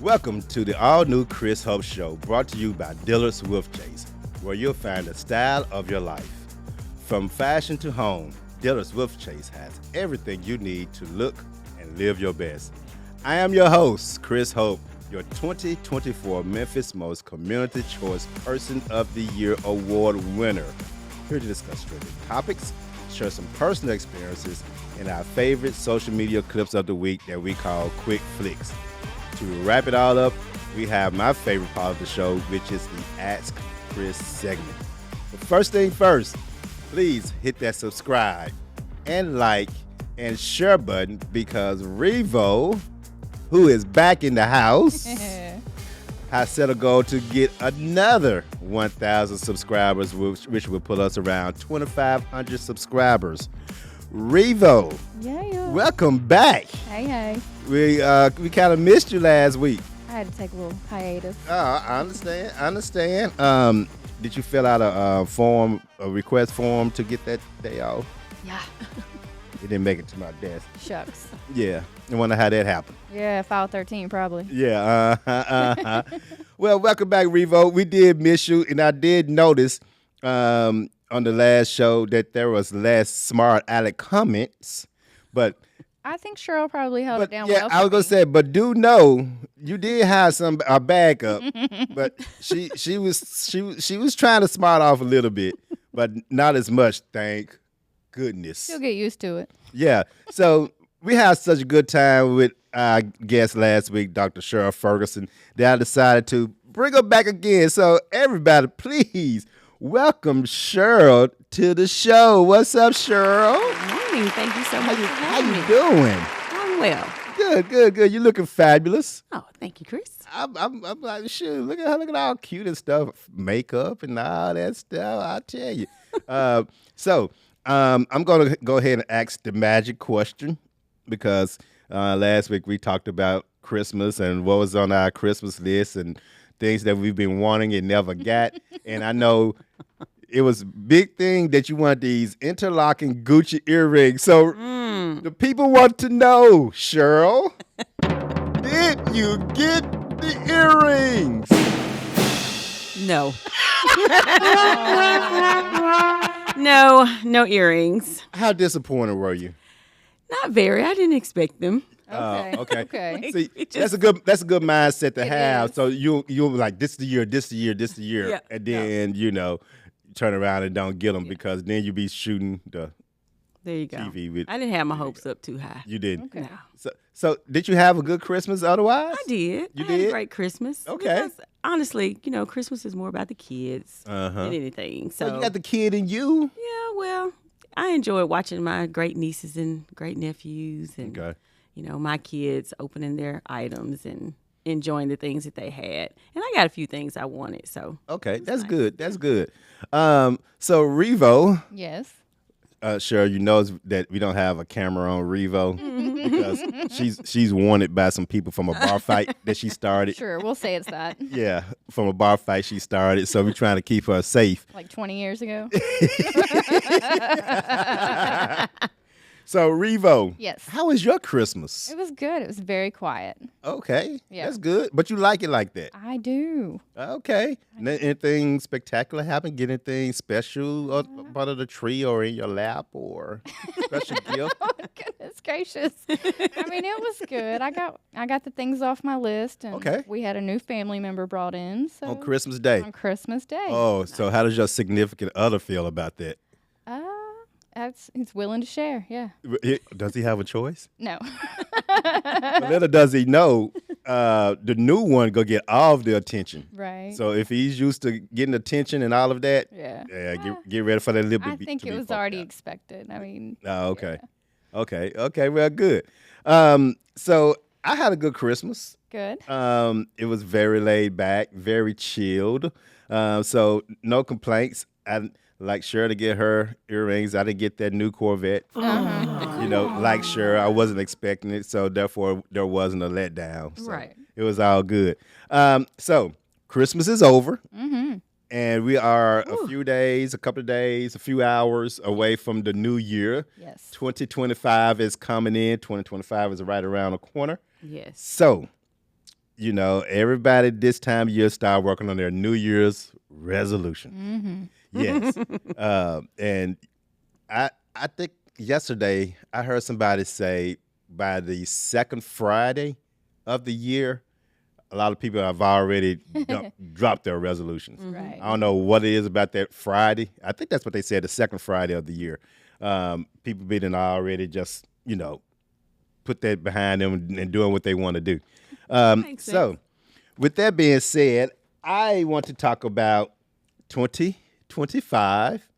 Welcome to the all-new Chris Hope Show, brought to you by Dillard's Wolf Chase, where you'll find the style of your life. From fashion to home, Dillard's Wolf Chase has everything you need to look and live your best. I am your host, Chris Hope, your 2024 Memphis Most Community Choice Person of the Year Award winner. Here to discuss trending topics, share some personal experiences, and our favorite social media clips of the week that we call Quick Flicks. To wrap it all up, we have my favorite part of the show, which is the Ask Chris segment. But first thing first, please hit that subscribe and like and share button because Revo, who is back in the house, has set a goal to get another 1,000 subscribers, which will put us around 2,500 subscribers. Revo, welcome back. Hey. We kind of missed you last week. I had to take a little hiatus. I understand. Did you fill out a request form to get that day off? Yeah. It didn't make it to my desk. Shucks. Yeah. I wonder how that happened. Yeah, file 13 probably. Yeah. Well, welcome back, Revo. We did miss you, and I did notice on the last show that there was less smart aleck comments, but I think Cheryl probably held it down yeah, well. I was gonna say, but do know you did have a backup, but she was trying to smart off a little bit, but not as much. Thank goodness. She'll get used to it. Yeah. So we had such a good time with our guest last week, Dr. Cheryl Fergerson, that I decided to bring her back again. So everybody, please welcome Cheryl to the show. What's up, Cheryl? Good morning. Thank you so much for How having you me. doing? I'm well. Good. You're looking fabulous. Oh, thank you, Chris. I'm like, shoot, look at all cute and stuff, makeup and all that stuff. I tell you. I'm gonna go ahead and ask the magic question because last week we talked about Christmas and what was on our Christmas list and things that we've been wanting and never got. And I know it was a big thing that you want these interlocking Gucci earrings. So the people want to know, Cheryl, did you get the earrings? No. No earrings. How disappointed were you? Not very. I didn't expect them. Okay. See, It that's just- a good mindset to It have. is. So you'll like this the year, Yeah, and then turn around and don't get them because then you be shooting the There you go. TV with. I didn't have my hopes up too high. You didn't. Okay. No. So did you have a good Christmas otherwise? I did. You I had did? a great Christmas. Okay. Because honestly, Christmas is more about the kids than anything. So So you got the kid in you. yeah, well, I enjoyed watching my great nieces and great nephews and Okay. my kids opening their items and enjoying the things that they had. And I got a few things I wanted. So Okay, that's nice. good. That's good. So Revo, Yes. Cheryl, you know that we don't have a camera on Revo because she's wanted by some people from a bar fight that she started. Sure, we'll say it's that. Yeah, from a bar fight she started. So we're trying to keep her safe. Like 20 years ago. So Revo, Yes. how was your Christmas? It was good. It was very quiet. Okay, Yeah. that's good. But you like it like that. I do. Okay. Anything spectacular happen? Get anything special up under the tree or in your lap or special gift? Oh, goodness gracious. I mean, it was good. I got the things off my list. And Okay. we had a new family member brought in. So On Christmas Day. On Christmas Day. Oh, so how does your significant other feel about that? He's willing to share. Yeah. Does he have a choice? No. But little does he know, the new one go get all of the attention. Right. So if he's used to getting attention and all of that, Yeah. get ready for that little bit. I think it was already expected. I mean. Oh, okay. Yeah. Okay. Well, good. So I had a good Christmas. Good. It was very laid back, very chilled. So no complaints. I like Cheryl to get her earrings. I didn't get that new Corvette. Like Cheryl, I wasn't expecting it, so therefore there wasn't a letdown. So Right. It was all good. So Christmas is over. Mm-hmm. And we are a couple of days, a few hours away from the new year. Yes. 2025 is coming in. 2025 is right around the corner. Yes. So, everybody this time of year start working on their New Year's resolution. Yes. And I think yesterday I heard somebody say by the second Friday of the year, a lot of people have already dropped their resolutions. Right. I don't know what it is about that Friday. I think that's what they said, the second Friday of the year. People being already just, put that behind them and doing what they want to do. Makes So, sense. with that being said, I want to talk about 2025,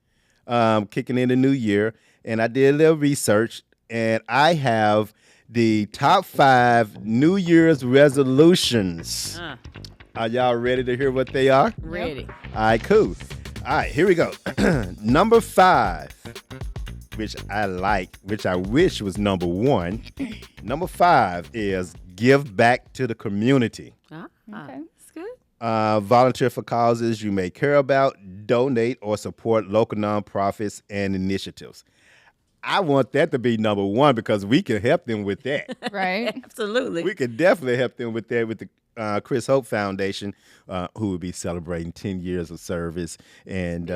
kicking in the new year. And I did a little research, and I have the top 5 New Year's resolutions. Are y'all ready to hear what they are? Ready. All right, cool. All right, here we go. Number 5, which I like, which I wish was number 1. Number 5 is give back to the community. Okay. That's good. Volunteer for causes you may care about, donate or support local nonprofits and initiatives. I want that to be number 1 because we can help them with that. Right. Absolutely. We could definitely help them with that with the Chris Hope Foundation, who will be celebrating 10 years of service and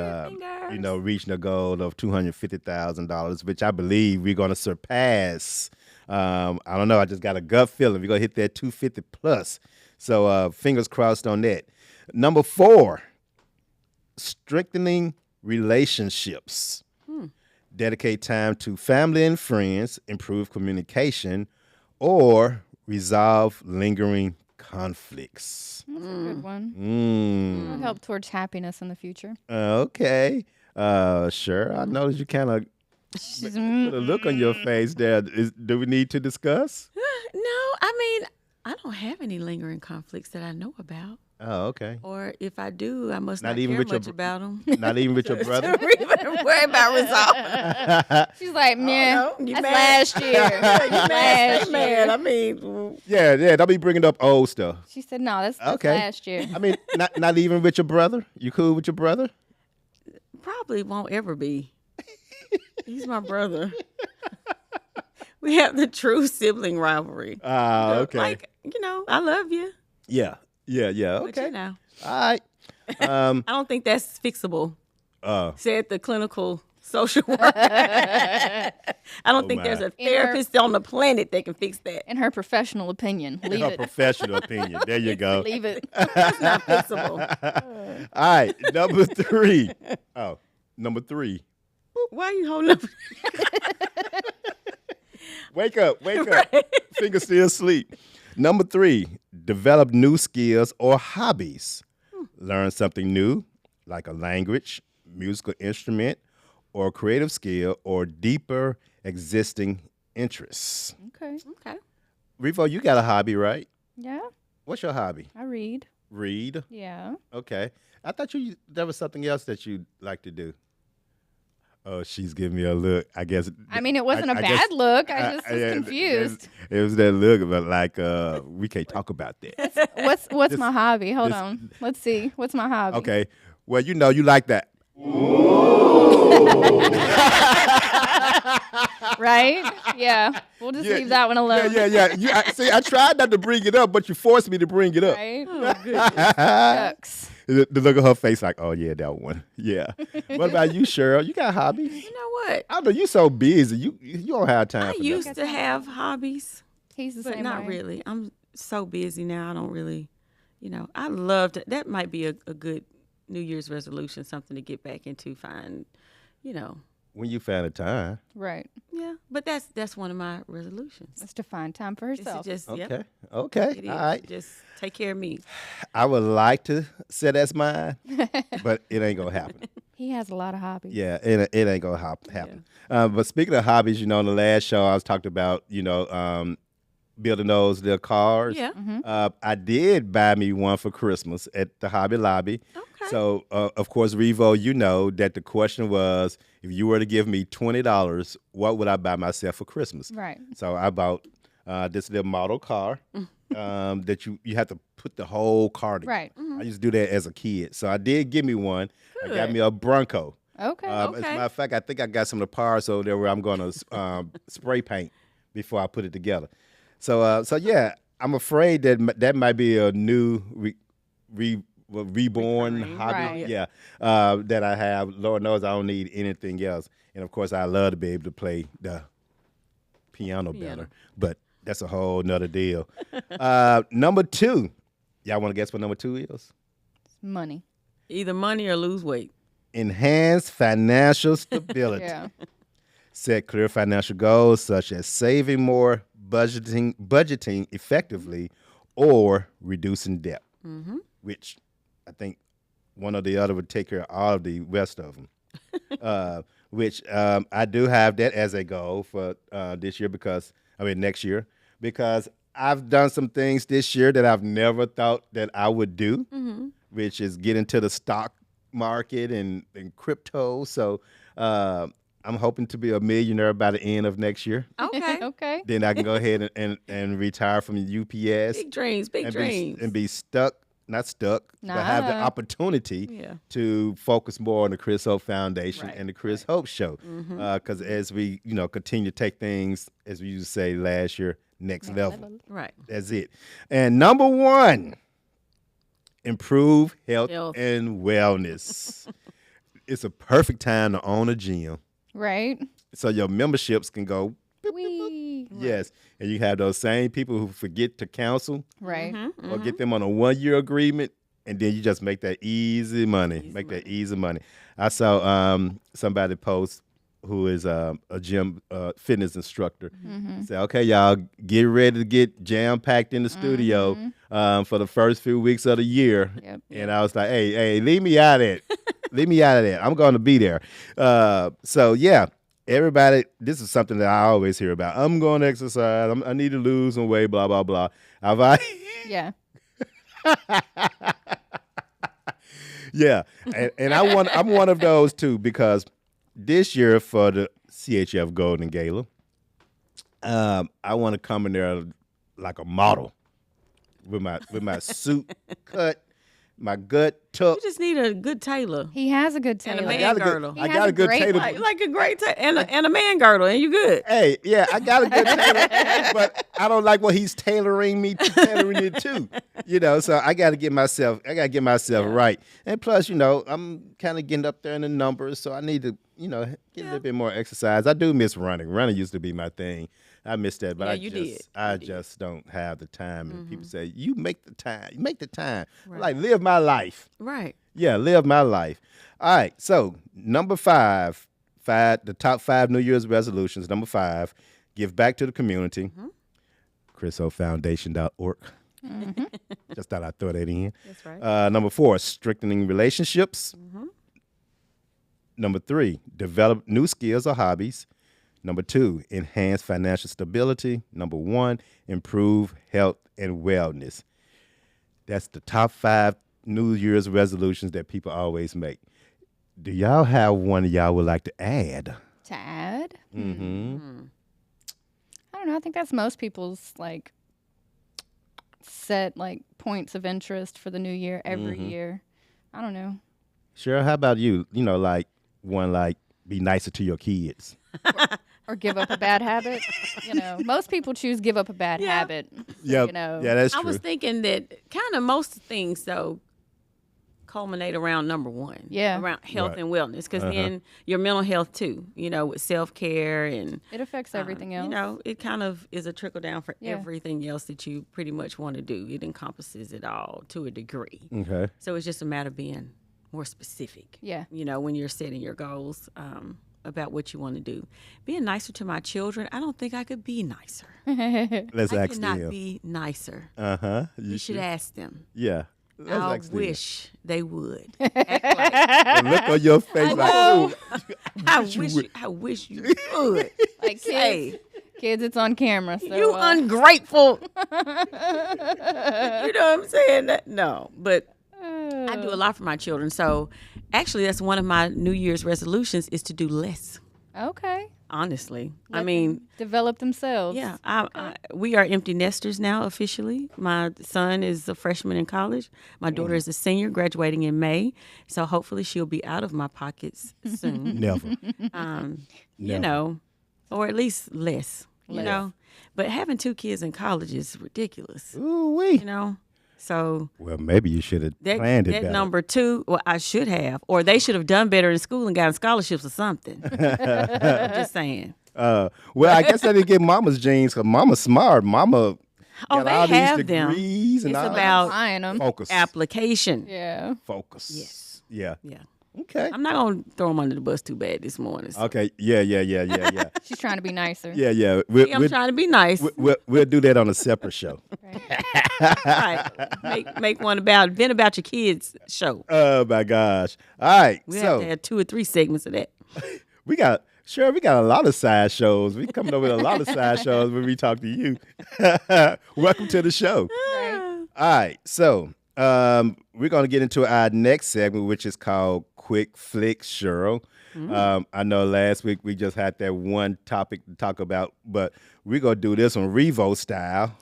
reaching a goal of $250,000, which I believe we're going to surpass. I don't know. I just got a gut feeling we're going to hit that 250 plus. So fingers crossed on that. Number 4, strengthening relationships. Dedicate time to family and friends, improve communication, or resolve lingering conflicts. That's a good one. It'll help towards happiness in the future. Okay. Sure. I noticed you kind of put a look on your face there. Do we need to discuss? No, I mean, I don't have any lingering conflicts that I know about. Oh, okay. Or if I do, I must Not not even care with your much about them. Not even with your brother? Don't worry about resolving. She's like, man, no, you that's mad. last year. Last year. I mean, Yeah, don't be bringing up old stuff. She said, no, that's Okay. last year. I mean, not even with your brother? You cool with your brother? probably won't ever be. He's my brother. We have the true sibling rivalry. Okay. Like, I love you. Yeah. But Okay. All right. I don't think that's fixable. Said the clinical social worker. I don't think there's a therapist on the planet that can fix that. In her professional opinion, leave Her it. professional opinion. There you go. Leave it. It's not fixable. All right. Number 3. Oh, number 3. Why are you holding up? Wake up. Finger still asleep. Number 3, develop new skills or hobbies. Learn something new, like a language, musical instrument, or creative skill, or deeper existing interests. Okay. Okay. Revo, you got a hobby, right? Yeah, What's your hobby? I read. Read. Yeah. Okay. I thought there was something else that you'd like to do. Oh, she's giving me a look. I guess. I mean, it wasn't a I bad guess- look. I just was confused. It was that look, but like, we can't talk about that. What's my hobby? Hold on. Let's see. What's my hobby? Okay. Well, you like that. Right? Yeah. We'll just leave that one alone. Yeah. I tried not to bring it up, but you forced me to bring it up. Right? Oh, goodness. Ducks. The look of her face, like, oh yeah, that one. Yeah. What about you, Cheryl? You got hobbies? You know what? I know you so busy. You don't have time I for used nothing. to have hobbies, He's the but same not way. really. I'm so busy now. I don't really, I love to. That might be a good New Year's resolution, something to get back into. Find, When you found a time. Right. yeah. But that's one of my resolutions. It's to find time for It's to herself. just, Okay. yep, Okay. it is. All right. Just take care of me. I would like to say that's mine, but it ain't gonna happen. He has a lot of hobbies. Yeah, it ain't gonna happen. But speaking of hobbies, in the last show I was talking about, building those little cars. Yeah. I did buy me one for Christmas at the Hobby Lobby. Okay. So, of course, Revo, you know that the question was, if you were to give me $20, what would I buy myself for Christmas? Right. So I bought this little model car that you have to put the whole car together. Right. I used to do that as a kid. So I did give me one. I got Good. me a Bronco. Okay. As a matter of fact, I think I got some of the parts over there where I'm going to spray paint before I put it together. So yeah, I'm afraid that that might be a new reborn Recurring, hobby. right. Yeah, that I have. Lord knows I don't need anything else. And of course, I love to be able to play the piano better. But that's a whole nother deal. Number 2. Y'all want to guess what number 2 is? Money. Either money or lose weight. Enhance financial stability. Yeah. Set clear financial goals such as saving more, budgeting effectively, or reducing debt. Which I think one or the other would take care of all of the rest of them. Which I do have that as a goal for this year next year, because I've done some things this year that I've never thought that I would do, which is get into the stock market and crypto. So I'm hoping to be a millionaire by the end of next year. Okay. Okay. Then I can go ahead and retire from UPS. Big dreams, big dreams. And be not stuck, but have the opportunity to focus more on the Chris Hope Foundation and the Chris Hope Show. Because as we, continue to take things, as we used to say last year, next level. Right. That's it. And number 1, improve health and wellness. It's a perfect time to own a gym. Right. So your memberships can go. Wee. Yes. And you have those same people who forget to cancel. Right. Or get them on a 1-year agreement, and then you just make that easy money. Easy money. I saw somebody post who is a gym fitness instructor. Say, okay, y'all, get ready to get jam-packed in the studio for the first few weeks of the year. Yep. And I was like, hey, leave me out of it. Leave me out of that. I'm going to be there. So, yeah. Everybody, this is something that I always hear about. I'm going to exercise. I need to lose some weight, blah, blah, blah. Yeah. Yeah. And I'm one of those, too, because this year for the CHF Golden Gala, I want to come in there like a model with my suit cut, my gut tucked. You just need a good tailor. He has a good tailor. And a man girdle. I got a good tailor. Like a great tailor. And a man girdle, and you good. Hey, yeah, I got a good tailor, but I don't like what he's tailoring it to. So I got to get myself right. And plus, I'm kind of getting up there in the numbers, so I need to, get a little bit more exercise. I do miss running. Running used to be my thing. I miss that, but I just don't have the time. And people say, you make the time. You make the time. Right. Like, live my life. Right. Yeah, live my life. All right, so number 5, the top 5 New Year's resolutions. Number 5, give back to the community. ChrisHopeFoundation.org. Just thought I'd throw that in. That's right. Number 4, strengthening relationships. Number 3, develop new skills or hobbies. Number 2, enhance financial stability. Number 1, improve health and wellness. That's the top 5 New Year's resolutions that people always make. Do y'all have one y'all would like to add? To add? Mm-hmm. I don't know. I think that's most people's set points of interest for the new year every year. I don't know. Cheryl, how about you? Be nicer to your kids. Or give up a bad habit. Most people choose give up a bad habit. Yeah, that's true. I was thinking that kind of most things, though, culminate around number 1. Yeah. Around health and wellness, because then your mental health, too, with self-care and... It affects everything else. It kind of is a trickle down for everything else that you pretty much want to do. It encompasses it all to a degree. Okay. So it's just a matter of being more specific. Yeah. When you're setting your goals about what you want to do. Being nicer to my children, I don't think I could be nicer. Let's I ask could not them. be nicer. You should ask them. Yeah. I wish they would. Act the look on your face I wish you would. Kids, it's on camera. So, you ungrateful. You know what I'm saying? No, but I do a lot for my children. So actually, that's one of my New Year's resolutions is to do less. Okay. Honestly. Let them develop themselves. Yeah. We are empty nesters now officially. My son is a freshman in college. My daughter is a senior graduating in May. So hopefully she'll be out of my pockets soon. Never. Or at least less. You know, but having 2 kids in college is ridiculous. Ooh wee. You know, so Well, maybe you should have planned it that better. number 2. Well, I should have, or they should have done better in school and gotten scholarships or something. I'm just saying. Well, I guess I didn't get Mama's genes because Mama's smart. Mama got They all have these them. degrees and It's all about Buying them. focus. application. Yeah. Focus. Yes. Yeah. Yeah. Okay. I'm not gonna throw them under the bus too bad this morning. So. Okay. Yeah. She's trying to be nicer. Yeah. I'm trying to be nice. We'll do that on a separate show. Right. Make one about your kids show. Oh my gosh. All right. We have to have 2 or 3 segments of that. we got a lot of side shows. We coming up with a lot of side shows when we talk to you. Welcome to the show. Right. All right. So we're gonna get into our next segment, which is called Quick Flicks, Cheryl. I know last week we just had that one topic to talk about, but we're gonna do this on Revo style.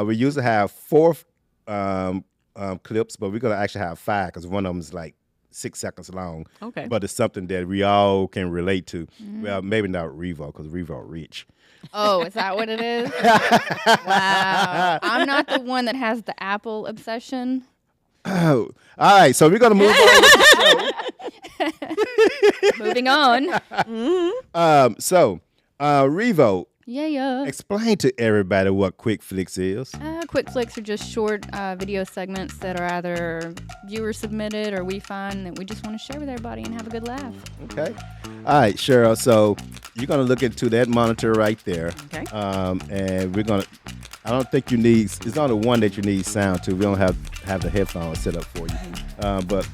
We usually have 4 clips, but we're gonna actually have 5 because one of them is like 6 seconds long. Okay. But it's something that we all can relate to. Well, maybe not Revo because Revo rich. Oh, is that what it is? Wow. I'm not the one that has the Apple obsession. Oh, all right. So we're gonna move on with the show. Moving on. So Revo, Yeah. explain to everybody what Quick Flicks is. Quick flicks are just short video segments that are either viewer submitted or we find that we just want to share with everybody and have a good laugh. Okay. All right, Cheryl. So you're gonna look into that monitor right there. Okay. And we're gonna. I don't think you need. It's only one that you need sound to. We don't have the headphones set up for you. But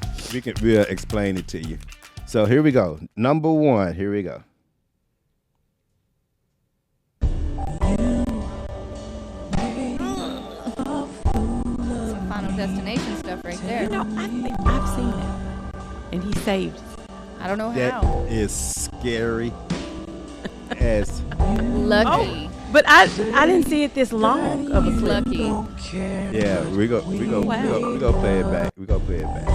we'll explain it to you. So here we go. Number 1. Here we go. Some Final Destination stuff right there. You know, I think I've seen that, and he saved. I don't know That how. is scary as. Lucky. But I didn't see it this long of a He's clip. lucky. Yeah, we go play it back. We go play it back.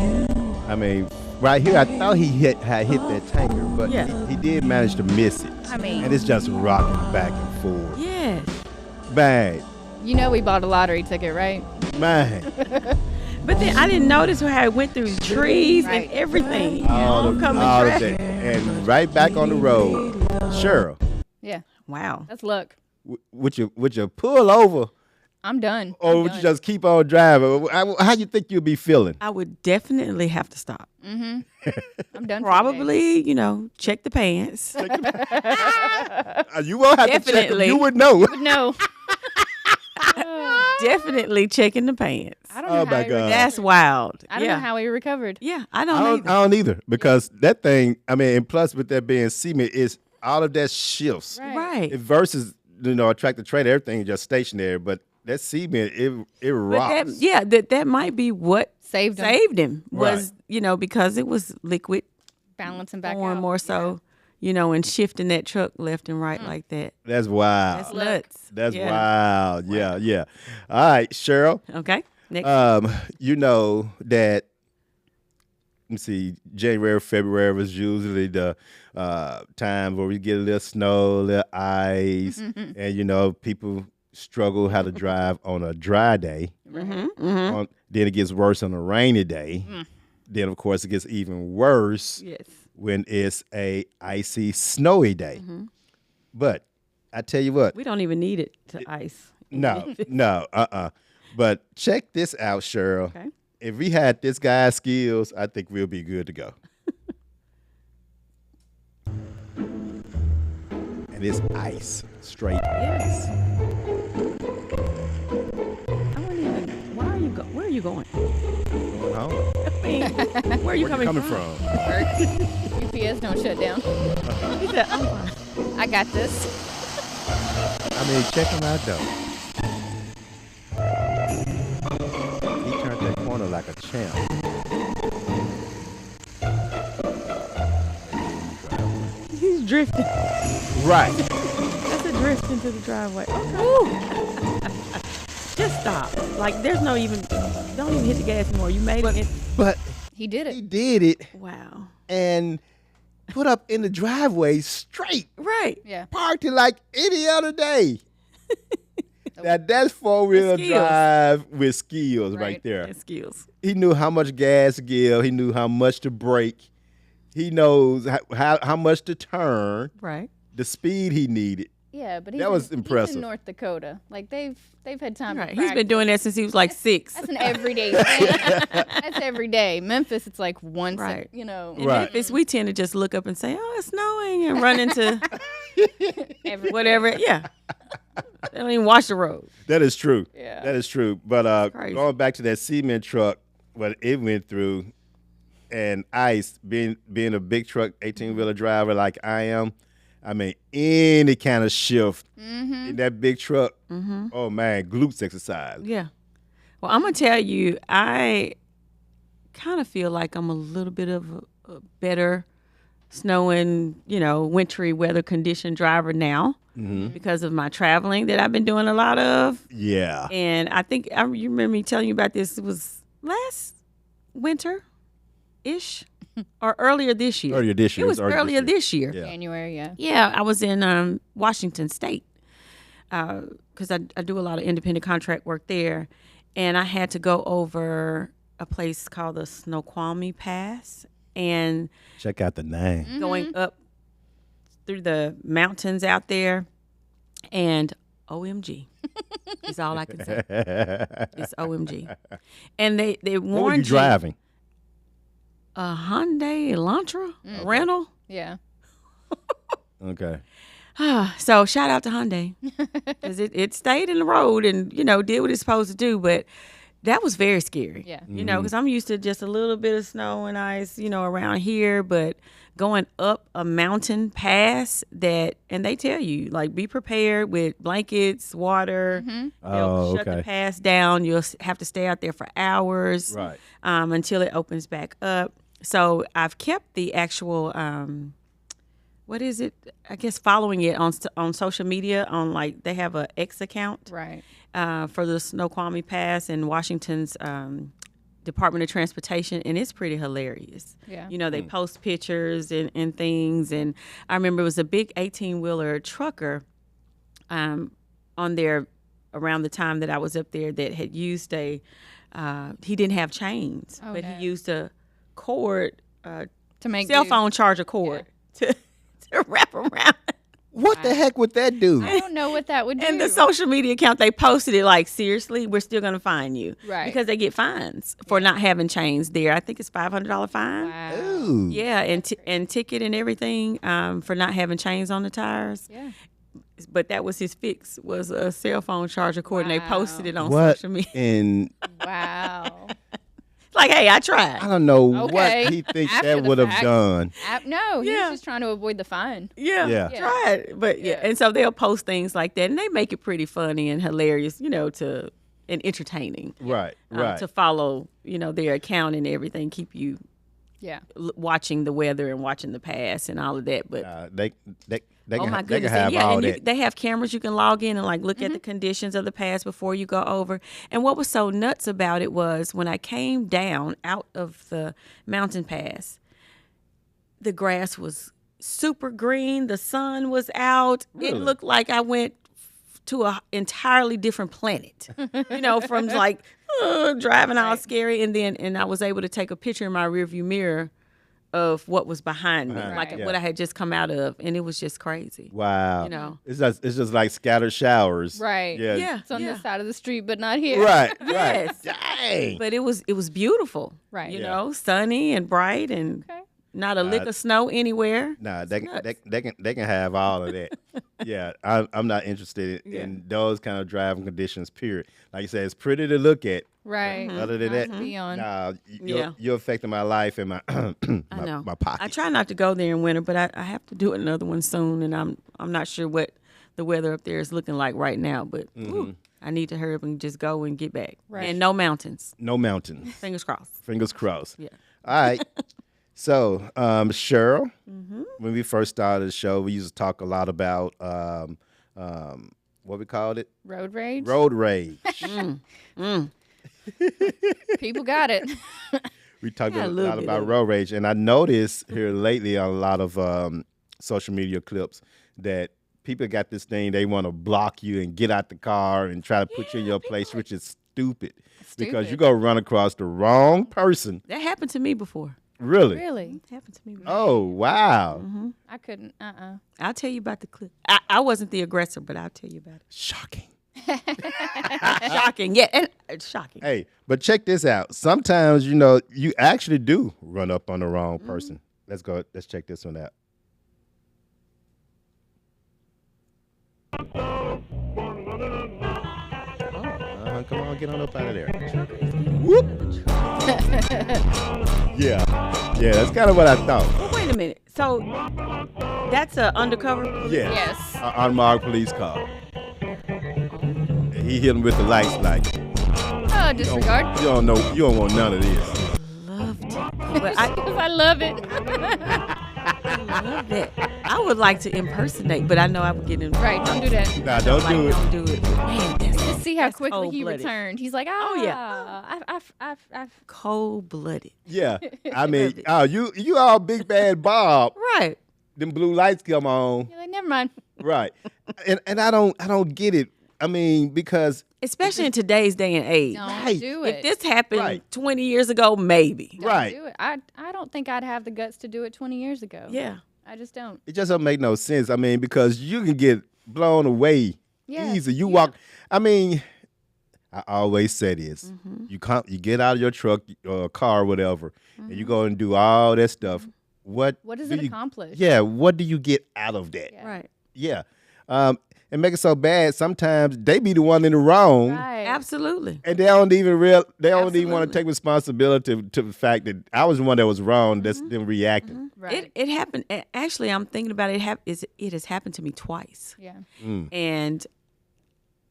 I mean, right here, I thought he had hit that tanker, but Yeah. he did manage to miss it. I mean, And it's just rocking back and forth. Yes. Bang, you know we bought a lottery ticket, right? man. But then I didn't notice how it went through the trees Right. and everything. All of traffic. that. And right back on the road. Cheryl, Yeah. Wow. That's luck. would you pull over I'm done. or I'm would you done. just keep on driving? How you think you'll be feeling? I would definitely have to stop. I'm done. Probably, check the pants. You won't have to check them. Definitely. You would know. No. Definitely checking the pants. I don't know Oh, how my he God. recovered. That's wild. I don't know how he recovered. Yeah, I I don't don't either because that thing, I mean, and plus with that being cement, is all of that shifts. Right. It versus, a tractor trailer, everything is just stationary, but that cement, it But rocks. that might be what Saved him. him was, because it was liquid Balancing back more out. and more so, and shifting that truck left and right like that. That's wild. That's nuts. That's Yeah. wild. Yeah. All right, Cheryl. Okay. Next. You know that, let me see, January, February was usually the time where we get a little snow, a little ice, and, people struggle how to drive on a dry day. Then it gets worse on a rainy day. Then, of course, it gets even worse yes. when it's a icy, snowy day. But I tell you what, We don't even need it to ice. no, But check this out, Cheryl. Okay. If we had this guy's skills, I think we'll be good to go. And it's ice, straight Yes. ice. I wouldn't even. Where are you going? Going home. I mean, where are you Where you coming from? UPS don't shut down. He said, I'm fine. I got this. I mean, check him out, though. He turned that corner like a champ. He's drifting. Right. That's a drift into the driveway. Okay. Just stop. Like, there's no even. Don't even hit the gas anymore. You made it. But He did he it. did it, Wow. and put up in the driveway straight, Right. Yeah. parked it like any other day. That's 4-wheel Skills. drive with skills right Right. there. And skills. He knew how much gas to give. He knew how much to brake. He knows how much to turn, Right. the speed he needed. Yeah, but That was he's impressive. in North Dakota. Like they've had time Right. to He's been practice. doing that since he was like 6. That's an everyday thing. That's every day. Memphis, it's like once, Right. you know. In Right. Memphis, we tend to just look up and say, "Oh, it's snowing," and run into Every whatever. Yeah. They don't even watch the road. That is true. Yeah. That is true. But crazy. going back to that cement truck, what it went through, and ice, being a big truck, 18-wheeler driver like I am, I mean, any kind of shift in that big truck, oh man, glutes exercise. Yeah. Well, I'm gonna tell you, I kind of feel like I'm a little bit of a better snow and wintry weather condition driver now because of my traveling that I've been doing a lot of. Yeah. And I think you remember me telling you about this. It was last winter-ish or earlier this year. Earlier this year. It was earlier this year. Yeah. January, yeah. Yeah, I was in Washington State because I do a lot of independent contract work there, and I had to go over a place called the Snoqualmie Pass, and Check out the name. going up through the mountains out there, and OMG is all I can say. It's OMG, and they What were warned you driving? a Hyundai Elantra rental. Yeah. Okay. So shout out to Hyundai because it stayed in the road and did what it's supposed to do, but that was very scary. Yeah. Because I'm used to just a little bit of snow and ice, around here, but going up a mountain pass and they tell you like be prepared with blankets, water. They'll shut the pass down. You'll have to stay out there for hours, Right. until it opens back up. So I've kept the actual. What is it? I guess following it on social media on like they have a X account Right. for the Snoqualmie Pass and Washington's Department of Transportation, and it's pretty hilarious. Yeah. They post pictures and things, and I remember it was a big 18-wheeler trucker on there around the time that I was up there that had used he didn't have chains, but Okay. he used a cord, To make cell do. phone charger cord to wrap around. What the heck would that do? I don't know what that would do. And the social media account, they posted it like, seriously, we're still going to fine you. Right. Because they get fines for not having chains there. I think it's $500 fine. Wow. Ooh. Yeah, and ticket and everything for not having chains on the tires. Yeah. But that was his fix, was a cell phone charger cord, and they posted it on What social media. in Wow. Like, hey, I tried. I don't know Okay. what he thinks After that the would have fact. done. No, he Yeah. was just trying to avoid the fine. Yeah, Yeah. tried. But yeah, Yeah. and so they'll post things like that, and they make it pretty funny and hilarious, and entertaining. Right. Right. To follow, their account and everything, keep you Yeah. watching the weather and watching the pass and all of that. But They oh can my they can goodness, have and yeah, all and that. they have cameras you can log in and like look at the conditions of the pass before you go over. And what was so nuts about it was when I came down out of the mountain pass, the grass was super green, the sun was out. It Really? looked like I went to an entirely different planet, from like driving all scary, and I was able to take a picture in my rearview mirror of what was behind me, like Right. what I had just come out of, and it was just crazy. Wow. It's just like scattered showers. Right. Yeah. Yeah, It's on this side of the street, but not here. Right. Yes. Right. Dang. But it was beautiful, Right. You Yeah. know, sunny and bright, and Okay. not a lick of snow anywhere. Nah, It's they nuts. can have all of that. Yeah, I'm not interested Yeah. in those kind of driving conditions. Period. Like you said, it's pretty to look at. Right. Other than Nice that, to be on. nah, Yeah. you're affecting my life and my I my, know. my pocket. I try not to go there in winter, but I have to do another one soon, and I'm not sure what the weather up there is looking like right now. But ooh, I need to hurry up and just go and get back. Right. And no mountains. No mountains. Fingers crossed. Fingers crossed. Yeah. All right. So, Cheryl, Mm-hmm. when we first started the show, we used to talk a lot about what we called it, Road rage. road rage. People got it. We talked Yeah, a a little lot bit about of it. road rage, and I noticed here lately on a lot of social media clips that people got this thing they want to block you and get out the car and try to put you in your place, which is stupid because you're Stupid. gonna run across the wrong person. That happened to me before. Really? Really? It happened to me before. Oh wow! I couldn't. I'll tell you about the clip. I wasn't the aggressor, but I'll tell you about it. Shocking. Shocking. Yeah, and it's shocking. Hey, but check this out. Sometimes you actually do run up on the wrong person. Let's go. Let's check this one out. Come on, get on up out of there. Whoop. Yeah, that's kind of what I thought. Well, wait a minute. So that's a undercover? Yeah. Yes. Unmarked police car. And he hit him with the lights like, Oh, disregard. you don't know, you don't want none of this. Loved it. But I love it. I love that. I would like to impersonate, but I know I would get in. Right, don't do that. Nah, don't Like, do it. don't do it. But man, that's Just see how That's quickly he cold-blooded. returned. He's like, Oh, yeah. I've cold-blooded. Yeah. I mean, you all big bad Bob. Right. Them blue lights come on. You're like, never mind. Right. And I don't get it. I mean, because Especially in today's day and age. Don't Right. do it. If this happened Right. 20 years ago, maybe. Don't right. do it. I don't think I'd have the guts to do it 20 years ago. Yeah. I just don't. It just don't make no sense. I mean, because you can get blown away Yeah. easy. You walk. I mean, I always say this: you get out of your truck or car, or whatever, and you go and do all that stuff. What What does do it you- accomplish? Yeah, what do you get out of that? Yeah. Right. Yeah, and make it so bad. Sometimes they be the one in the wrong. Right. Absolutely. And they don't even want to Absolutely. take responsibility to the fact that I was the one that was wrong. That's them reacting. Right. It happened. Actually, I'm thinking about it. It has happened to me twice. Yeah. And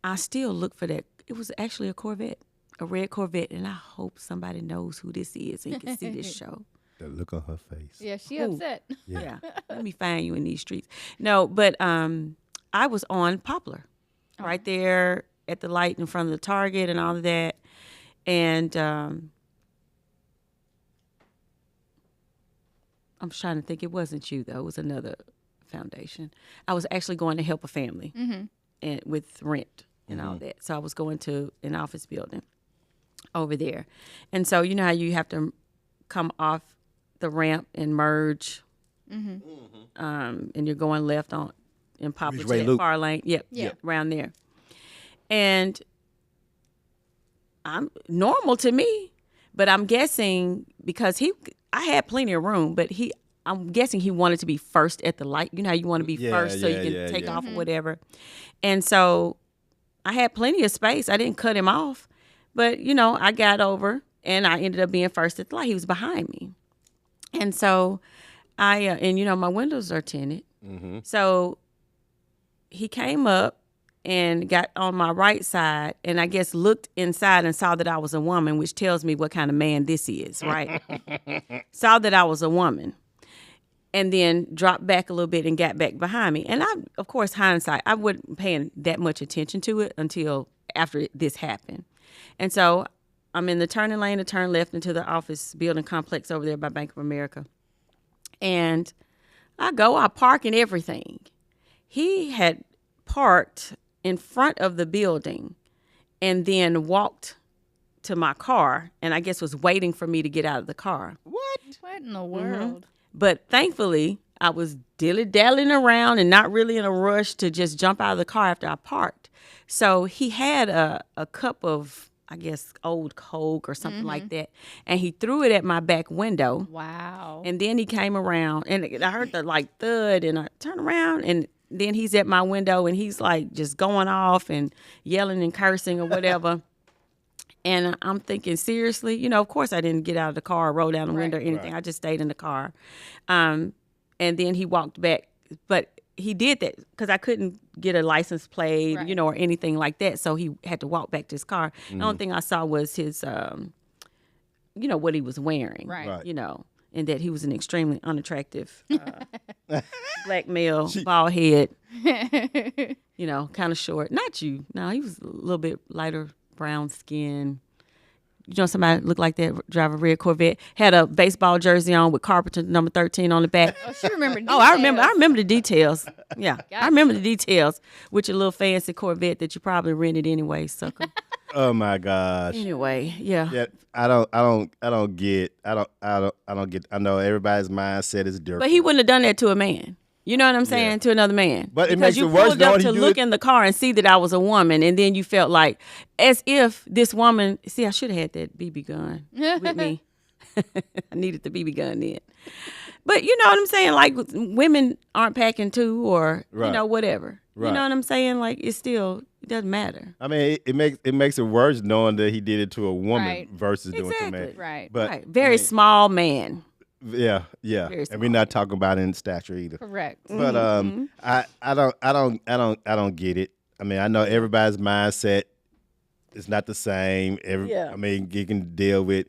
I still look for that. It was actually a Corvette, a red Corvette. And I hope somebody knows who this is and can see this show. The look on her face. Yeah, she Ooh. upset. Yeah. Let me find you in these streets. No, but I was on Poplar right there at the light in front of the Target and all of that. And I'm trying to think. It wasn't you, though. It was another foundation. I was actually going to help a family and with rent and all that. So I was going to an office building over there. And so you know how you have to come off the ramp and merge, and you're going left on in Poplar to Ridgeway that Loop. far lane. Yep, Yep. around there. And I'm normal to me, but I'm guessing because I had plenty of room, but I'm guessing he wanted to be first at the light. You know how you want to be Yeah, first so you yeah, can yeah, take yeah. off or whatever. And so I had plenty of space. I didn't cut him off, but I got over and I ended up being first at the light. He was behind me. And so my windows are tinted. So he came up and got on my right side and I guess looked inside and saw that I was a woman, which tells me what kind of man this is, right? Saw that I was a woman and then dropped back a little bit and got back behind me. And I, of course, hindsight, I wasn't paying that much attention to it until after this happened. And so I'm in the turning lane to turn left into the office building complex over there by Bank of America. And I park and everything. He had parked in front of the building and then walked to my car and I guess was waiting for me to get out of the car. What? What in the world? But thankfully, I was dilly-dallying around and not really in a rush to just jump out of the car after I parked. So he had a cup of, I guess, old Coke or something like that, and he threw it at my back window. Wow. And then he came around, and I heard the thud, and I turned around, and then he's at my window, and he's like just going off and yelling and cursing or whatever. And I'm thinking, seriously, of course I didn't get out of the car, roll down the window or anything. I just stayed in the car. And then he walked back, but he did that because I couldn't get a license plate, Right. or anything like that. So he had to walk back to his car. The only thing I saw was his, what he was wearing, Right. And that he was an extremely unattractive black male, bald head, kind of short. Not you. No, he was a little bit lighter brown skin, somebody looked like that, drive a red Corvette, had a baseball jersey on with Carpenter number 13 on the back. Oh, she remembered. Oh, I remember the details. Yeah, I remember the details with your little fancy Corvette that you probably rented anyway, sucker. Oh my gosh. Anyway, yeah. Yeah, I don't get. I know everybody's mindset is different. But he wouldn't have done that to a man. You know what I'm saying? Yeah. To another man. But it because makes you it worse pulled up knowing to he do look it- in the car and see that I was a woman, and then you felt like as if this woman. See, I should have had that BB gun with me. I needed the BB gun then. But you know what I'm saying? Like women aren't packing too, or Right. whatever. Right. You know what I'm saying? Like it doesn't matter. I mean, it makes it worse knowing that he did it to a woman Right. versus doing it to a man. Exactly. Right. But Right. Very I mean, small man. Yeah. Very And small. we're not talking about in stature either. Correct. But I don't get it. I mean, I know everybody's mindset is not the same. Yeah. I mean, you can deal with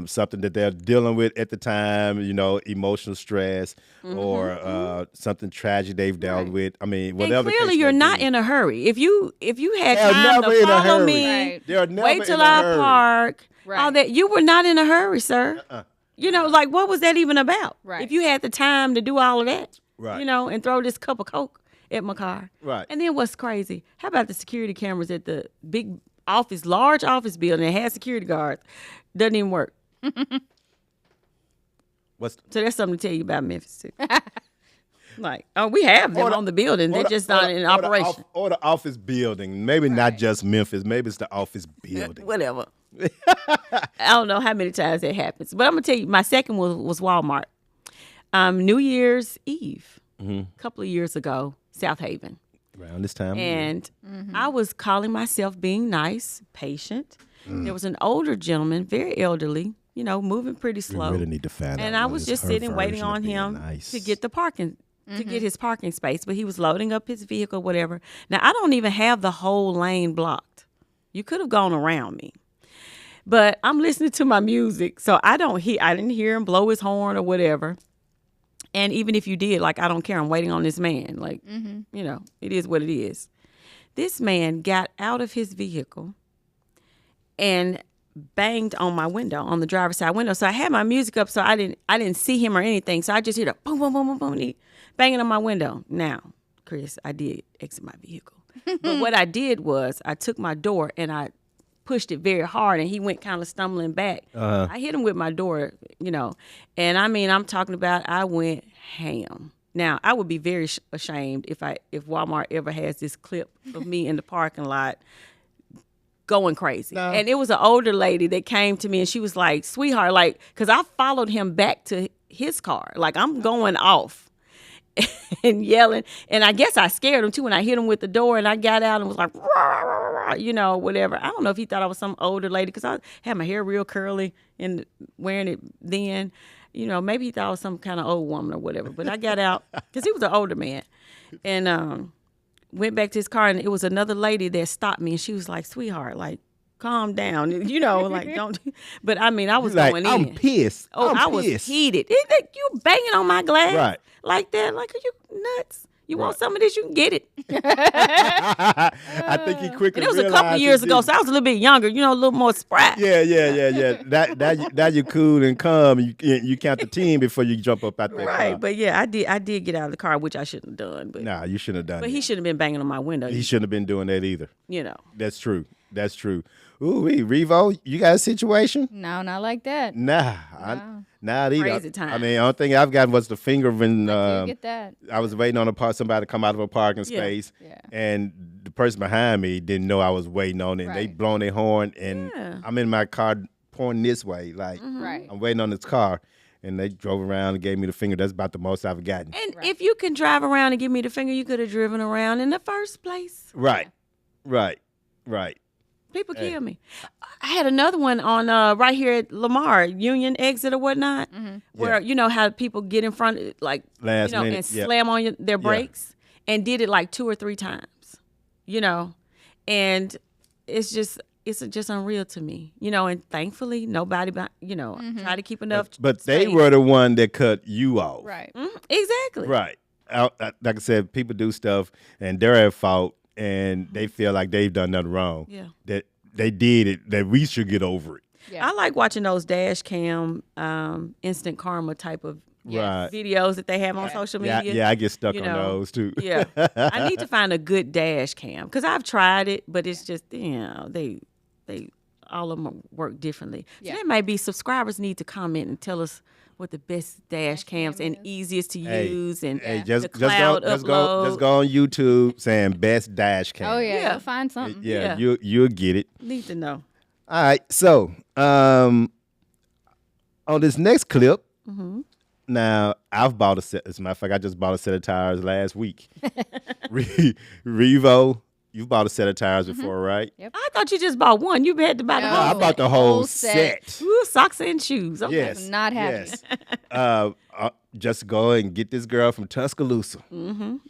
something that they're dealing with at the time, emotional stress or something tragic they've dealt Right. with. I mean, And whatever. the clearly case you're may not be. in a hurry. If you had They're time never to in a follow hurry. me, Right. They're never wait till in a I hurry. park, Right. all that. You were not in a hurry, sir. You know, like what was that even about? Right. If you had the time to do all of that, Right. and throw this cup of Coke at my car. Right. And then what's crazy? How about the security cameras at the big large office building that has security guards? Doesn't even work. So that's something to tell you about Memphis too. Like, oh, we have them on the building. They're just not in operation. Or the office building. Maybe not just Memphis. Maybe it's the office building. Whatever. I don't know how many times that happens. But I'm going to tell you, my second was Walmart. New Year's Eve, a couple of years ago, South Haven. Around this time. And I was calling myself being nice, patient. There was an older gentleman, very elderly, moving pretty we slow. really need to find out. And I what was is just her sitting, waiting version of on being him nice. to get the parking, to get his parking space. But he was loading up his vehicle, whatever. Now, I don't even have the whole lane blocked. You could have gone around me. But I'm listening to my music, so I didn't hear him blow his horn or whatever. And even if you did, like, I don't care. I'm waiting on this man. Like, it is what it is. This man got out of his vehicle and banged on my window, on the driver's side window. So I had my music up, so I didn't see him or anything. So I just heard a boom, boom, boom, boom, boom, and he banging on my window. Now, Chris, I did exit my vehicle. But what I did was I took my door and I pushed it very hard, and he went kind of stumbling back. I hit him with my door, and I mean, I'm talking about I went ham. Now, I would be very ashamed if Walmart ever has this clip of me in the parking lot going crazy. No. And it was an older lady that came to me, and she was like, sweetheart, like, because I followed him back to his car. Like, I'm going off and yelling. And I guess I scared him, too, when I hit him with the door, and I got out and was like, rah, rah, rah, whatever. I don't know if he thought I was some older lady, because I had my hair real curly and wearing it then. Maybe he thought I was some kind of old woman or whatever. But I got out, because he was an older man, and went back to his car, and it was another lady that stopped me, and she was like, sweetheart, like, calm down, like, don't. But I mean, I was Like, going in. I'm pissed. Oh, I was heated. You banging on my glass Right. like that? Like, are you nuts? You want some of this? You can get it. I think he quickly And it was a couple realized of years he ago, didn't. so I was a little bit younger, a little more spry. Yeah. That you cool and calm. You count the 10 before you jump up out that Right, car. but yeah, I did get out of the car, which I shouldn't have done. But Nah, you shouldn't have done but that. he shouldn't have been banging on my window. He shouldn't have been doing that either. That's true. Ooh, Revo, you got a situation? No, not like that. Nah, not either. Crazy time. I mean, the only thing I've gotten was the finger when You get that. I was waiting on somebody to come out of a parking space, Yeah. and the person behind me didn't know I was waiting on it. And they Right. blown their horn, and Yeah. I'm in my car pointing this way, like Right. I'm waiting on this car, and they drove around and gave me the finger. That's about the most I've gotten. And if you can drive around and give me the finger, you could have driven around in the first place. Right. People kill me. I had another one on right here at Lamar, Union exit or whatnot, where how people get in front, like Last minute, and yeah. slam on their brakes, and did it like 2 or 3 times, and it's just unreal to me, and thankfully nobody, try to keep enough. But they space. were the one that cut you off. Right. Exactly. Right. Like I said, people do stuff and they're at fault and they feel like they've done nothing wrong. Yeah. That they did it, that we should get over it. Yeah. I like watching those dash cam, instant karma type of Right. videos that they have on social media. Yeah, I get stuck you on know. those too. Yeah, I need to find a good dash cam because I've tried it, but it's just they all of them work differently. So Yeah. there may be subscribers need to comment and tell us what the best dash cams and easiest to use and just the cloud upload. just go on YouTube saying best dash cam. Oh yeah, Yeah. you'll find something. Yeah, Yeah. you'll get it. Need to know. All right, so on this next clip, now I've bought a set. As a matter of fact, I just bought a set of tires last week. Revo, you've bought a set of tires before, right? Yep. I thought you just bought one. You had to buy the No. whole I set. bought the whole set. Ooh, socks and shoes. Okay. Yes, Not happy. Yes. Just go and get this girl from Tuscaloosa. And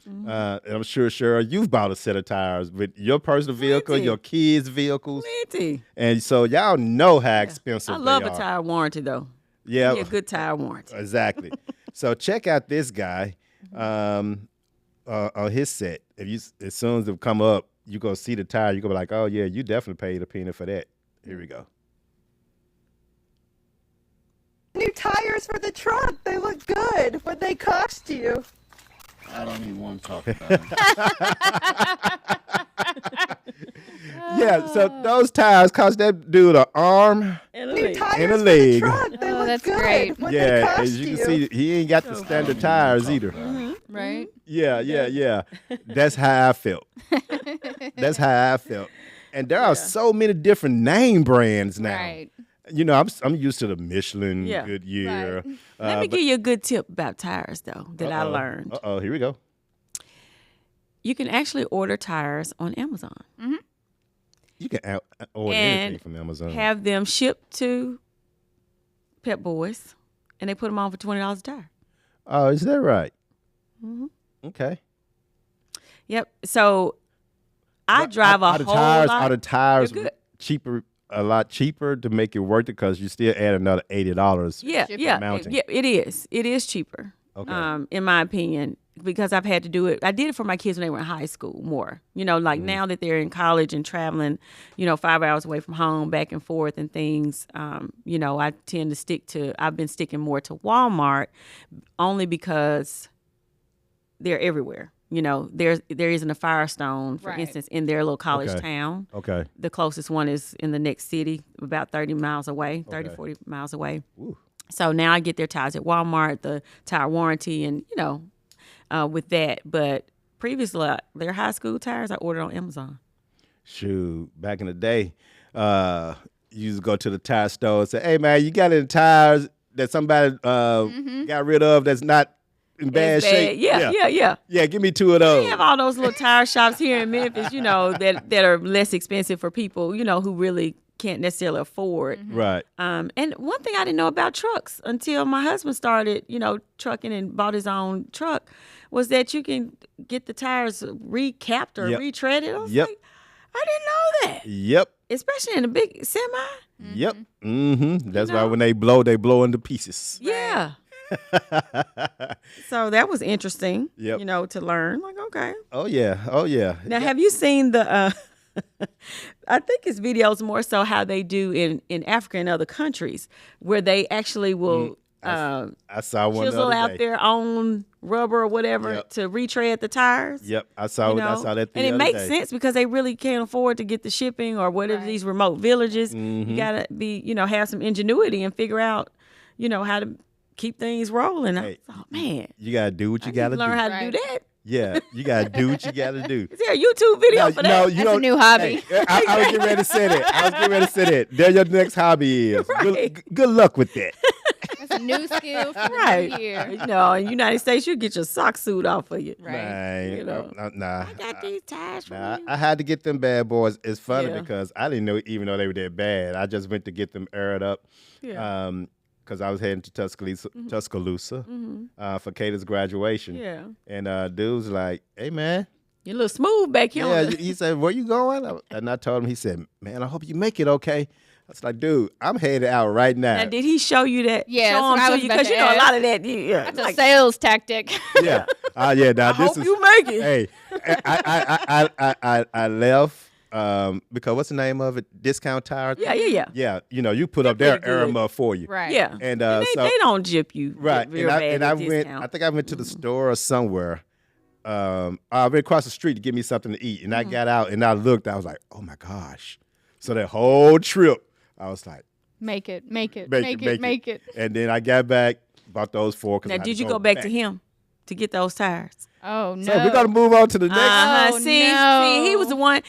I'm sure, you've bought a set of tires with your personal vehicle, Plenty. your kids' vehicles, Plenty. and so y'all know how expensive I love they a are. tire warranty though. Yeah, Give me a good tire warranty. exactly. So check out this guy on his set. As soon as it come up, you go see the tire. You go be like, oh yeah, you definitely paid a penny for that. Here we go. New tires for the truck. They look good. What they cost you? I don't even want to talk about it. Yeah, so those tires cost that dude an arm. New tires And a for leg. the truck. They Oh, look that's good. great. What they Yeah, cost as you can see, he ain't got the standard tires either. Right. Yeah. That's how I felt. That's how I felt. And there are so many different name brands now. Right. You know, I'm used to the Michelin, Yeah. Goodyear. Right. Let me give you a good tip about tires though that I learned. Here we go. You can actually order tires on Amazon. You can order And anything from Amazon. Have them shipped to Pep Boys, and they put them on for $20 a tire. Oh, is that right? Okay. Yep. So I drive a Are the whole tires, lot. Are the tires They're good. cheaper? A lot cheaper to make it worth it because you still add another $80. Yeah, Shipping. yeah, Mounting. yeah. It is. It is cheaper. Okay. In my opinion, because I've had to do it. I did it for my kids when they were in high school more. You know, like now that they're in college and traveling, 5 hours away from home, back and forth and things. I tend to stick to. I've been sticking more to Walmart, only because they're everywhere. There isn't a Firestone, for Right. instance, in their little college Okay. town. Okay. The closest one is in the next city, about 30 miles away, 30, Okay. 40 miles away. Ooh. So now I get their tires at Walmart, the tire warranty, and, with that. But previously, their high school tires, I ordered on Amazon. Shoot, back in the day, you used to go to the tire store and say, "Hey man, you got any tires that somebody got rid of that's not in bad It's shape?" Yeah. Yeah, give me two of those. We have all those little tire shops here in Memphis, that are less expensive for people, who really can't necessarily afford. Right. And one thing I didn't know about trucks until my husband started, trucking and bought his own truck, was that you can get the tires recapped or Yep. retreaded. I was Yep. like, I didn't know that. Yep. Especially in a big semi. Yep. Mm-hmm. That's why know? when they blow into pieces. Yeah. So that was interesting, Yep. to learn. Like, okay. Oh yeah. Now, have you seen the, I think it's videos more so how they do in Africa and other countries, where they actually will I saw one the chisel other out day. their own rubber or whatever Yep. to retread the tires. Yep, I saw that the And other it makes day. sense because they really can't afford to get the shipping or whatever Right. these remote villages. Mm-hmm. You gotta be, have some ingenuity and figure out, how to keep things rolling. Hey, I thought, man, You gotta do what you I need gotta to learn do. how to Right. do that. Yeah, you gotta do what you gotta do. Is there a YouTube video for that? No, you That's a don't. new hobby. Hey, I was getting ready to say that. There your next hobby is. Right. Good luck with that. That's a new skill for the Right. new year. In the United States, you get your sock suit off of you. Right. Nah. I got these tires from Nah, you. I had to get them bad boys. It's funny Yeah. because I didn't even know they were that bad. I just went to get them aired up. Yeah. Because I was heading to Tuscaloosa for Kata's graduation. Yeah. And dude was like, "Hey man, You look smooth back here. yeah." He said, "Where you going?" And I told him. He said, "Man, I hope you make it okay." I was like, "Dude, I'm headed out right now." Now, did he show you that? Yeah, show that's what I him was to you about because to you know a ask. lot of that. Yeah, That's a like, sales tactic. Yeah. Now I this hope is. you make it. Hey, I left because what's the name of it? Discount Tire. Yeah. Yeah, you put up their pretty good. arm up for you. Right. Yeah. And they, so they don't jip you. right, Real and bad I with went. discount. I think I went to the store or somewhere. I went across the street to get me something to eat, and I got out and I looked. I was like, oh my gosh! So that whole trip, I was like, Make it. make it. And then I got back, bought those 4. Now, did you go back to him to get those tires? Oh, no. So we're gonna move on to the next. Oh, see, no. he was the one.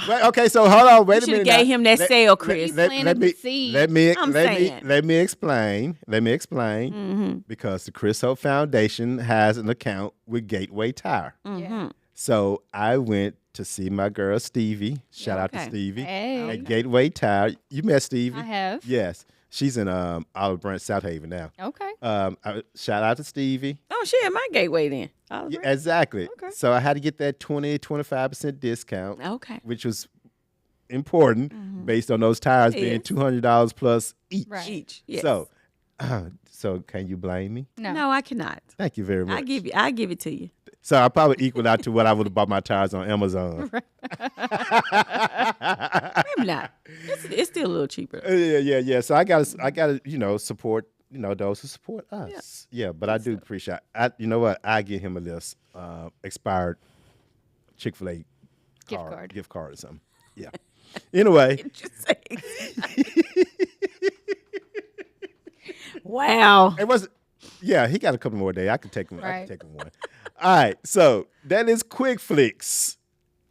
Wait, okay, so hold on. Wait You a should minute. have gave now. him that sale, Chris. planted the seed. Let me I'm saying. let me explain. Mm-hmm. Because the Chris Hope Foundation has an account with Gateway Tire. Yeah. So I went to see my girl Stevie. Shout out to Okay. Stevie Hey. at Gateway Tire. You met Stevie? I have. Yes, she's in Olive Branch, South Haven now. Okay. Shout out to Stevie. Oh, she at my gateway then. Yeah, exactly. Okay. So I had to get that 25% discount, Okay. which was important based on those tires It being is. $200 plus each. Right. Each. Yes. So can you blame me? No, I cannot. Thank you very much. I give it to you. So I probably equaled out to what I would have bought my tires on Amazon. Maybe not. It's still a little cheaper. Yeah. So I gotta, support, those who support us. Yeah, but I do appreciate. You know what? I give him a list, expired Chick-fil-A gift card or something. Yeah. Anyway. Wow. It was, yeah. He got a couple more days. I could take him. I Right. could take him one. All right. So that is Quick Flicks.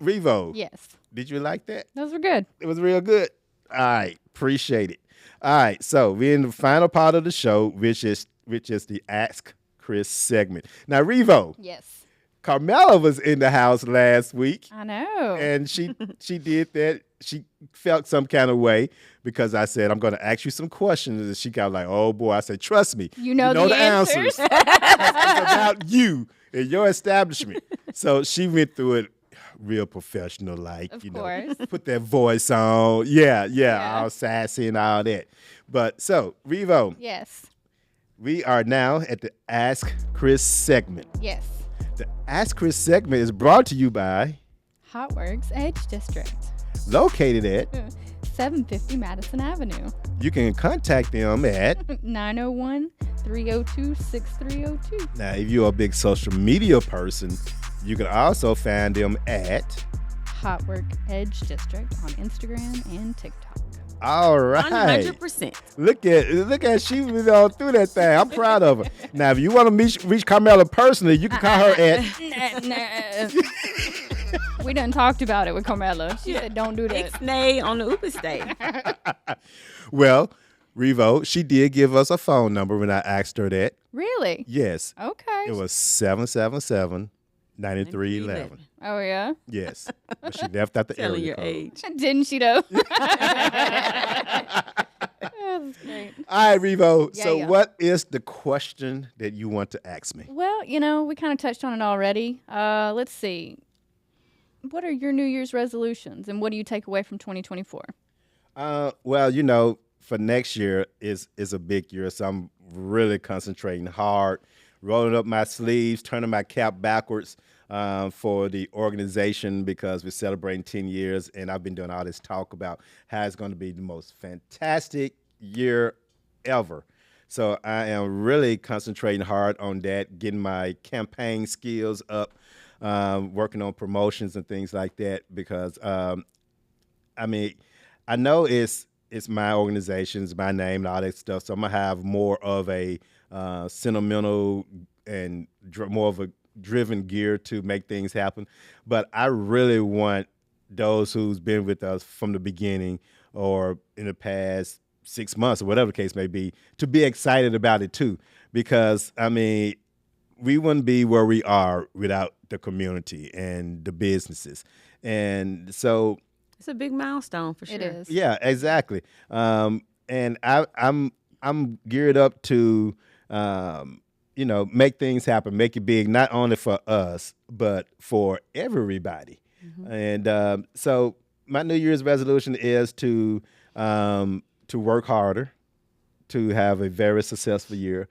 Revo. Yes. Did you like that? Those were good. It was real good. All right, appreciate it. All right, so we're in the final part of the show, which is the Ask Chris segment. Now, Revo, Yes. Carmela was in the house last week, I know. and she did that. She felt some kind of way because I said, I'm going to ask you some questions, and she got like, oh, boy. I said, trust me. You know the answers. It's about you and your establishment. So she went through it real professional, like, Of course. put that voice on. Yeah, all sassy and all that. But so, Revo, Yes. we are now at the Ask Chris segment. Yes. The Ask Chris segment is brought to you by, Hotworks Edge District. located at, 750 Madison Avenue. you can contact them at, 901-302-6302. now if you're a big social media person, you can also find them at, Hotwork Edge District on Instagram and TikTok. all right. 100%. Look at she was all through that thing. I'm proud of her. Now, if you want to reach Carmela personally, you can call her at. We done talked about it with Carmela. She said, don't do that. Ixnay on the Uber stay. Well, Revo, she did give us a phone number when I asked her that. Really? Yes. Okay. It was 777-9311. Oh, yeah? Yes. But she left out the Telling area your code. age. Didn't she, though? That's great. All right, Revo. Yeah, So yeah. what is the question that you want to ask me? Well, we kind of touched on it already. Let's see. What are your New Year's resolutions, and what do you take away from 2024? Well, for next year is a big year, so I'm really concentrating hard, rolling up my sleeves, turning my cap backwards for the organization because we're celebrating 10 years, and I've been doing all this talk about how it's going to be the most fantastic year ever. So I am really concentrating hard on that, getting my campaign skills up, working on promotions and things like that because, I know it's my organization, it's my name and all that stuff, so I'm going to have more of a sentimental and more of a driven gear to make things happen. But I really want those who's been with us from the beginning or in the past 6 months or whatever the case may be to be excited about it too. Because, we wouldn't be where we are without the community and the businesses. And so It's a big milestone for sure. It is. yeah, exactly. And I'm geared up to, make things happen, make it big, not only for us, but for everybody. And so my New Year's resolution is to work harder, to have a very successful year,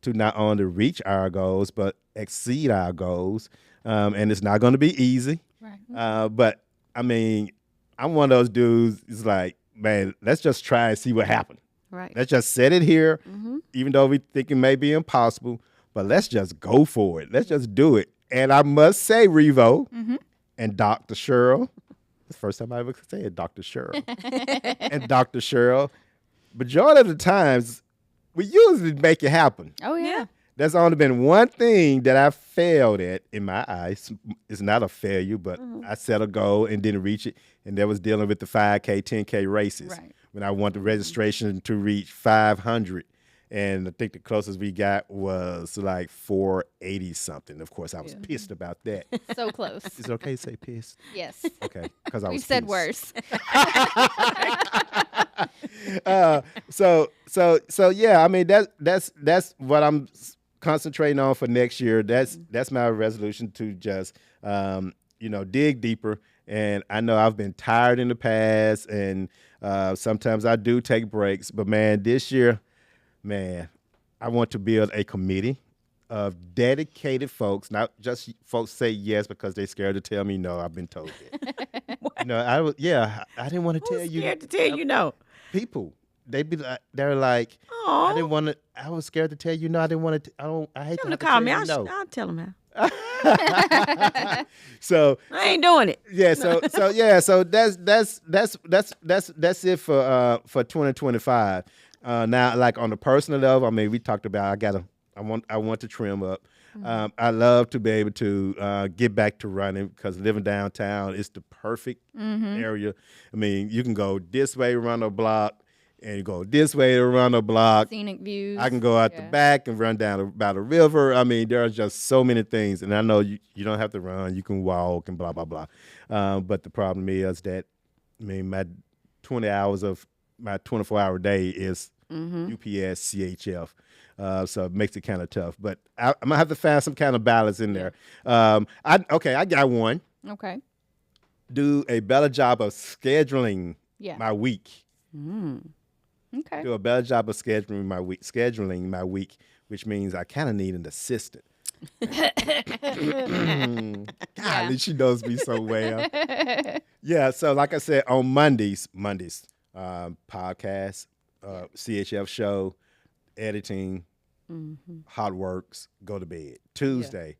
to not only reach our goals, but exceed our goals. And it's not going to be easy. Right. But, I'm I'm one of those dudes. It's like, man, let's just try and see what happens. Right. Let's just set it here, even though we think it may be impossible. But let's just go for it. Let's just do it. And I must say, Revo and Dr. Cheryl. It's the first time I ever said Dr. Cheryl. And Dr. Cheryl. Majority of the times, we usually make it happen. Oh, yeah. There's only been one thing that I failed at in my eyes. It's not a failure, but I set a goal and didn't reach it. And that was dealing with the 5K, 10K races. Right. When I wanted the registration to reach 500. And I think the closest we got was like 480 something. Of course, I was pissed about that. So close. Is it okay to say pissed? Yes. Okay, because I was We've said pissed. worse. So yeah. I mean that's what I'm concentrating on for next year. That's my resolution to just dig deeper. And I know I've been tired in the past, and sometimes I do take breaks. But man, this year. Man, I want to build a committee of dedicated folks, not just folks say yes because they're scared to tell me no. I've been told that. I didn't want to tell you. Scared to tell you no. People, they're like, Aw. I didn't want to. I was scared to tell you no. I didn't want to. I hate Tell to him to have call to me. tell you no. I'll tell him how. So I ain't doing it. yeah, so that's it for 2025. Now, like on the personal level, I mean, we talked about I want to trim up. I love to be able to get back to running because living downtown is the perfect area. I mean, you can go this way, run a block, and you go this way to run a block. Scenic views. I can go out the back and run down by the river. I mean, there are just so many things. And I know you don't have to run. You can walk and blah, blah, blah. But the problem is that, I mean, my 20 hours of my 24-hour day is UPS, CHF. So it makes it kind of tough. But I'm going to have to find some kind of balance in there. I got one. Okay. Do a better job of scheduling my week. Okay. Do a better job of scheduling my week, which means I kind of need an assistant. Golly, she knows me so well. Yeah, so like I said, on Mondays, podcast, CHF show, editing, hot works, go to bed. Tuesday,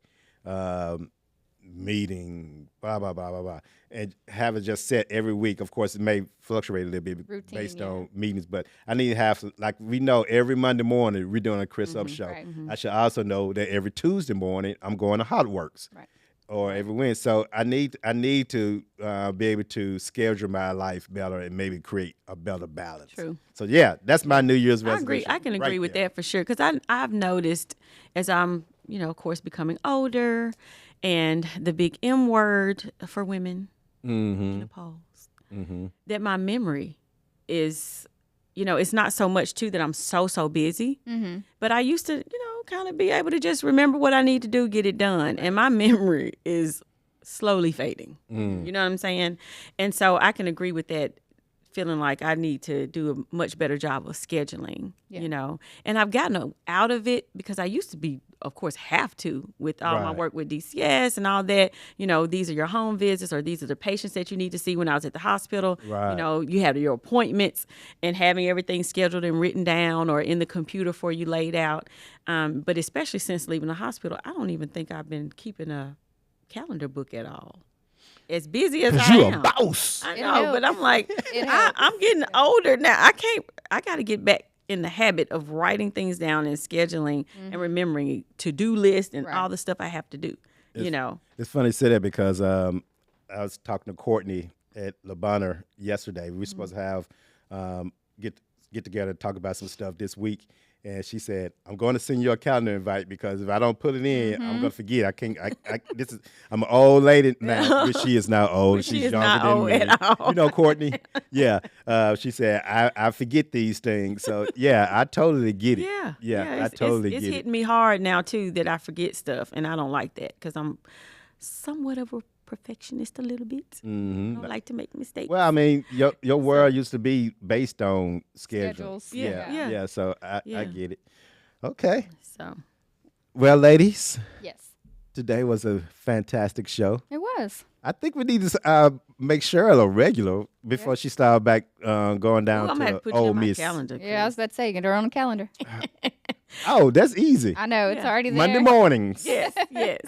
meeting, blah, blah, blah, blah, blah. And have it just set every week. Of course, it may fluctuate a little bit Routine, based on meetings, but I need to have, like we know every Monday morning we're doing a Chris Up show. Right. I should also know that every Tuesday morning I'm going to Hot Works. Right. Or every Wednesday. So I need to be able to schedule my life better and maybe create a better balance. True. So yeah, that's my New Year's I resolution. agree. I can agree right with there. that for sure. Because I've noticed as I'm, of course, becoming older, and the big M word for women, menopause, that my memory is, it's not so much too that I'm so busy. But I used to, kind of be able to just remember what I need to do, get it done. And my memory is slowly fading. You know what I'm saying? And so I can agree with that, feeling like I need to do a much better job of scheduling, And I've gotten out of it because I used to be, of course, have to with all my work with DCS and all that. These are your home visits or these are the patients that you need to see when I was at the hospital. Right. You have your appointments and having everything scheduled and written down or in the computer for you laid out. But especially since leaving the hospital, I don't even think I've been keeping a calendar book at all. As busy as I You am. a boss. I It know, helps. but I'm like, It helps. I'm getting older now. I got to get back in the habit of writing things down and scheduling and remembering to-do list and Right. all the stuff I have to do, It's funny you say that because I was talking to Courtney at Le Bonheur yesterday. We were supposed to have get together to talk about some stuff this week. And she said, I'm going to send you a calendar invite because if I don't put it in, I'm going to forget. I can't. I'm an old lady now, but she is not old. But she She's is younger not than old me. at all. You know, Courtney? Yeah. She said, I forget these things. So, yeah, I totally get it. I totally it's get it. hitting me hard now, too, that I forget stuff. And I don't like that because I'm somewhat of a perfectionist a little bit. I don't like to make mistakes. Well, I mean, your world used to be based on schedules. Schedules. Yeah. So I Yeah. get it. Okay. So Well, ladies, Yes. Today was a fantastic show. It was. I think we need to make Cheryl a regular before she starts back going down I'm gonna have to to put you Ole on my Miss. calendar. Yeah, I was about to say, get her on the calendar. Oh, that's easy. I know, it's Yeah. already there. Monday mornings. Yes, yes.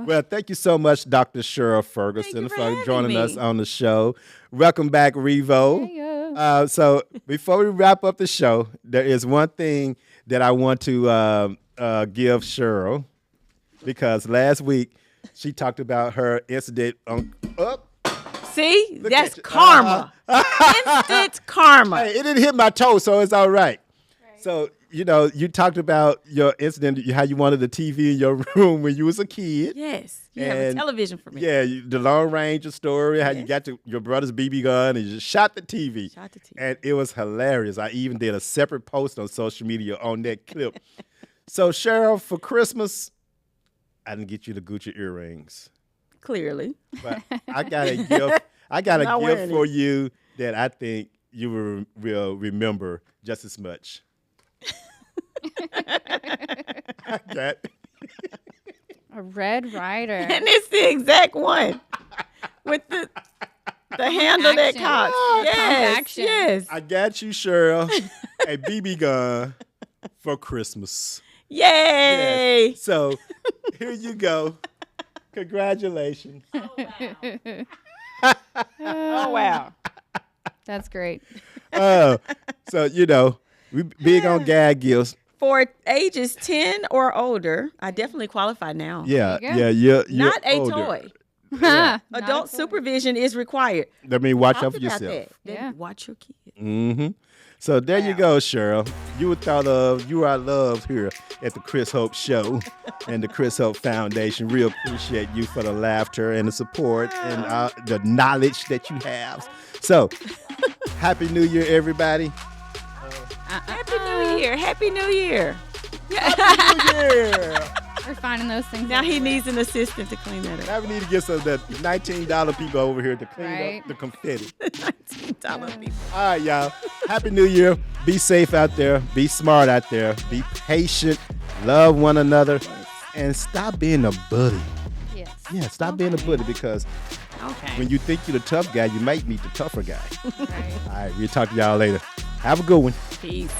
Well, thank you so much, Dr. Cheryl Fergerson, you for for having joining me. us on the show. Welcome back, Revo. Yeah. So before we wrap up the show, there is one thing that I want to give Cheryl, because last week she talked about her incident on. See, Look that's at you. karma. Instant karma. Hey, it didn't hit my toe, so it's all right. So, you talked about your incident, how you wanted the TV in your room when you was a kid. Yes, you have a And, television for me. Yeah, the Lone Ranger story, how you Yes. got your brother's BB gun and you just shot the TV. Shot the TV. And it was hilarious. I even did a separate post on social media on that clip. So, Cheryl, for Christmas, I didn't get you the Gucci earrings. Clearly. But I got a gift. I got a Not gift wearing for you that I think you will remember just as much. I got A Red Rider. And it's the exact one with the handle that action. cocks. Pump Yes, action. yes. I got you, Cheryl, a BB gun for Christmas. Yay! Yes. So here you go. Congratulations. Oh, wow. That's great. So we big on gag gifts. For ages 10 or older, I definitely qualify now. Yeah, There you yeah, you're Not a older. toy. Not Adult a toy. supervision is required. I mean, watch Talk out for about yourself. that. Yeah. Watch your kids. Mm-hmm. So there you go, Cheryl. You are loved here at the Chris Hope Show and the Chris Hope Foundation. Real appreciate you for the laughter and the support and the knowledge that you have. So, Happy New Year, everybody. Happy New Year. Happy New Year. Yeah. We're finding those things. Now he everywhere. needs an assistant to clean that up. Now we need to get some of the $19 people over here to clean Right. up the confetti. $19 people. All right, y'all. Happy New Year. Be safe out there. Be smart out there. Be patient. Love one another. And stop being a bully. Yes. Yeah, stop being a bully, because Okay. when you think you're the tough guy, you might meet the tougher guy. Right. All right, we'll talk to y'all later. Have a good one. Peace.